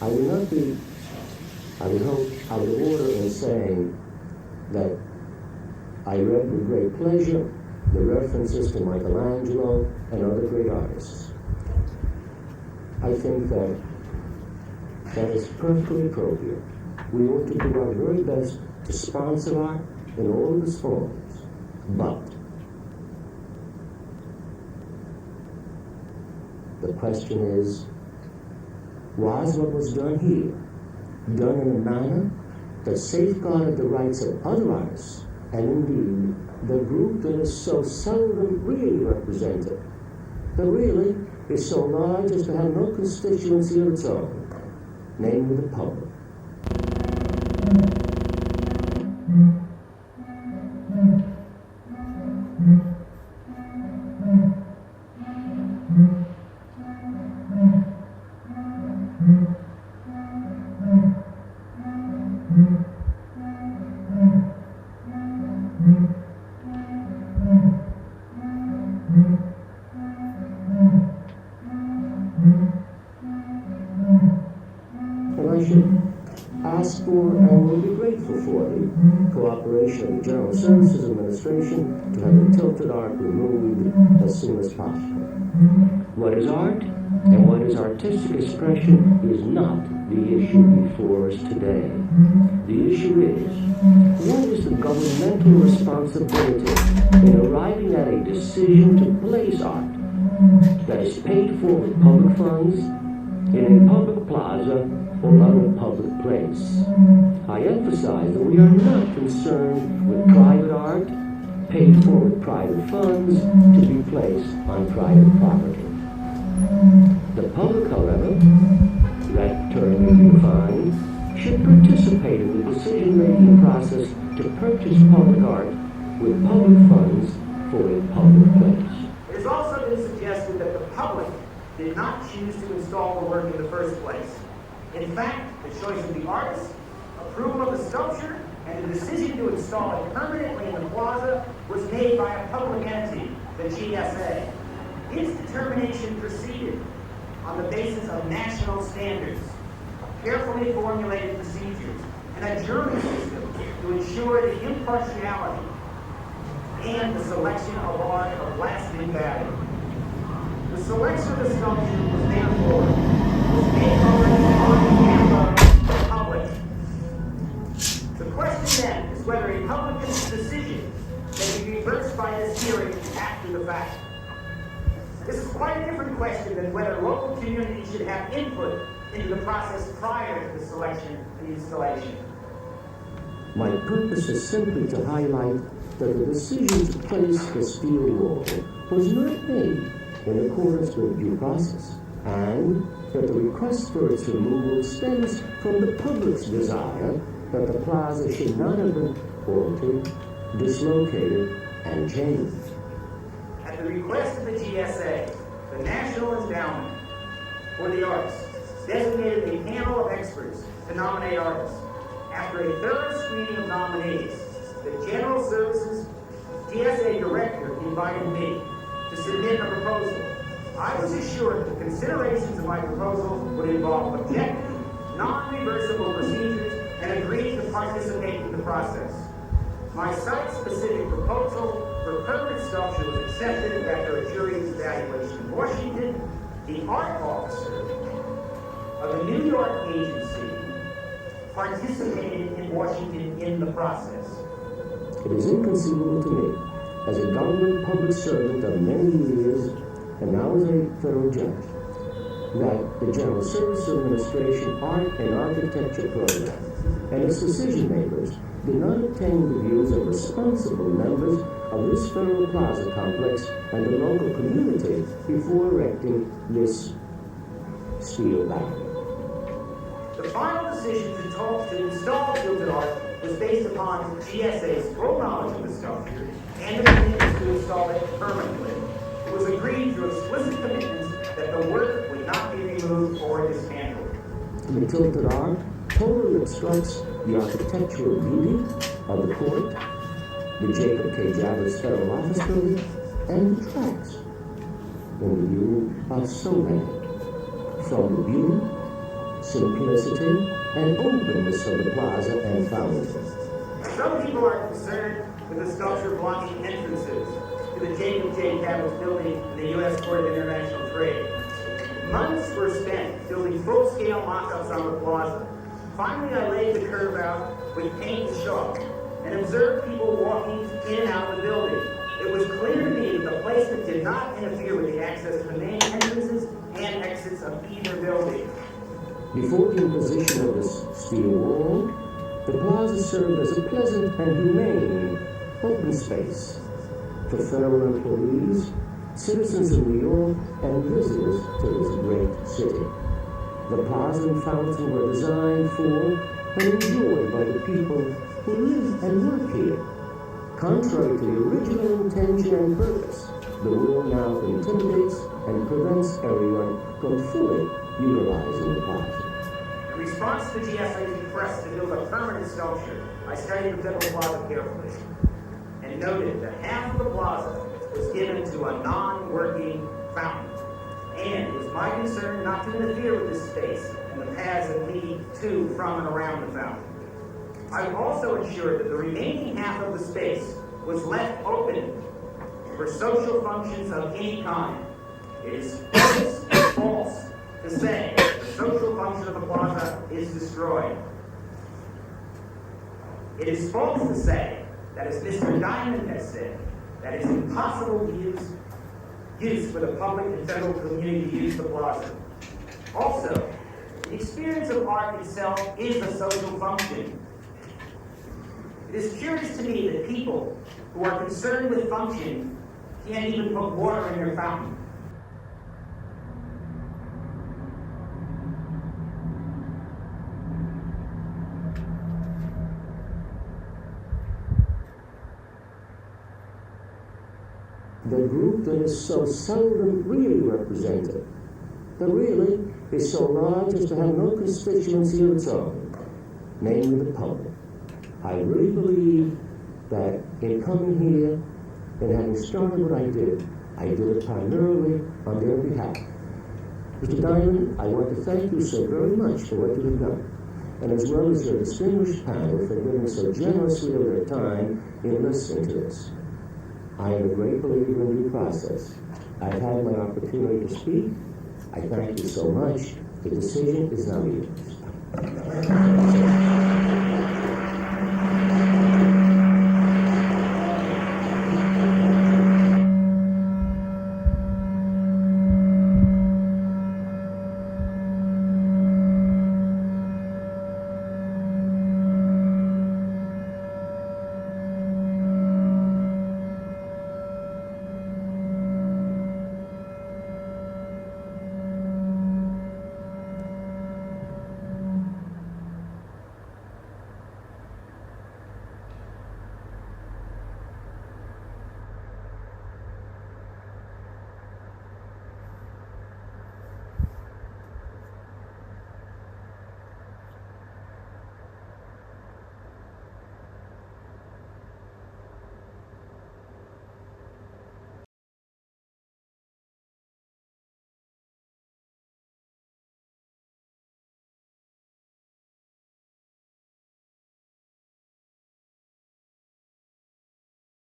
I will not be, I would hope, out of order in saying that I read with great pleasure the references to Michelangelo and other great artists. I think that that is perfectly appropriate. We ought to do our very best to sponsor art in all of its forms. But the question is, was what was done here done in a manner that safeguarded the rights of other artists, and indeed the group that is so seldom really represented, that really is so large as to have no constituency of its own, namely the public? And I should ask for and will be grateful for the cooperation of the General Services Administration to have the tilted art removed as soon as possible. What is art and what is artistic expression is not the issue before us today. The issue is, what is the governmental responsibility in arriving at a decision to place art that is paid for with public funds in a public plaza or other public place? I emphasize that we are not concerned with private art paid for with private funds to be placed on private property. The public, however, that term may be defined, should participate in the decision-making process to purchase public art with public funds for a public place. It has also been suggested that the public did not choose to install the work in the first place. In fact, the choice of the artist, approval of the sculpture, and the decision to install it permanently in the plaza was made by a public entity, the GSA. Its determination proceeded on the basis of national standards, carefully formulated procedures, and a jury system to ensure the impartiality and the selection of art of lasting value. The selection of the sculpture was therefore made already on behalf of the public. The question then is whether a public decision can be reversed by this hearing after the fact. This is quite a different question than whether local communities should have input into the process prior to the selection and installation. My purpose is simply to highlight that the decision to place the steel wall was not made in accordance with due process, and that the request for its removal stems from the public's desire that the plaza should not have been altered, dislocated, and changed. At the request of the GSA, the National Endowment for the Arts designated a panel of experts to nominate artists. After a thorough screening of nominees, the General Services GSA Director invited me to submit a proposal. I was assured that the considerations of my proposal would involve objective, non-reversible procedures and agreed to participate in the process. My site-specific proposal for permanent sculpture was accepted after a jury's evaluation in Washington. The art officer of the New York agency participated in Washington in the process. It is inconceivable to me, as a government public servant of many years, and now as a federal judge, that the General Services Administration Art and Architecture Program and its decision makers did not obtain the views of responsible members of this federal plaza complex and the local community before erecting this steel barrier. The final decision to install tilted art was based upon GSA's full knowledge of the sculpture and the commitments to install it permanently. It was agreed through explicit commitments that the work would not be removed or dismantled. The tilted art totally obstructs the architectural beauty of the court, the Jacob K. Javits Federal Office Building, and detracts in the view of so many from the beauty, simplicity, and openness of the plaza and fountain. Some people are concerned with the sculpture blocking entrances to the Jacob J. Cabot building in the U.S. Court of International Trade. Months were spent building full-scale mock-ups on the plaza. Finally, I laid the curve out with paint and chalk and observed people walking in and out of the building. It was clear to me that the placement did not interfere with the access to the main entrances and exits of either building. Before the imposition of this steel wall, the plaza served as a pleasant and humane open space for federal employees, citizens of New York, and visitors to this great city. The plaza and fountain were designed for and enjoyed by the people who live and work here. Contrary to the original intention and purpose, the wall now intimidates and prevents everyone from fully utilizing the plaza. In response to GSA's request to build a permanent sculpture, I studied the Federal Plaza carefully and noted that half of the plaza was given to a non-working fountain. And it was my concern not to interfere with this space and the paths that lead to, from, and around the fountain. I also ensured that the remaining half of the space was left open for social functions of any kind. It is false to say the social function of the plaza is destroyed. It is false to say that, as Mr. Diamond has said, that it's impossible to use for the public and federal community to use the plaza. Also, the experience of art itself is a social function. It is curious to me that people who are concerned with function can't even put water in their fountain. The group that is so seldom really represented, that really is so large as to have no constituency of its own, namely the public. I really believe that in coming here and having started what I did it primarily on their behalf. Mr. Diamond, I want to thank you so very much for what you have done, and as well as your distinguished panel for giving so generously of their time in listening to this. I am a great believer in due process. I've had my opportunity to speak. I thank you so much. The decision is now yours.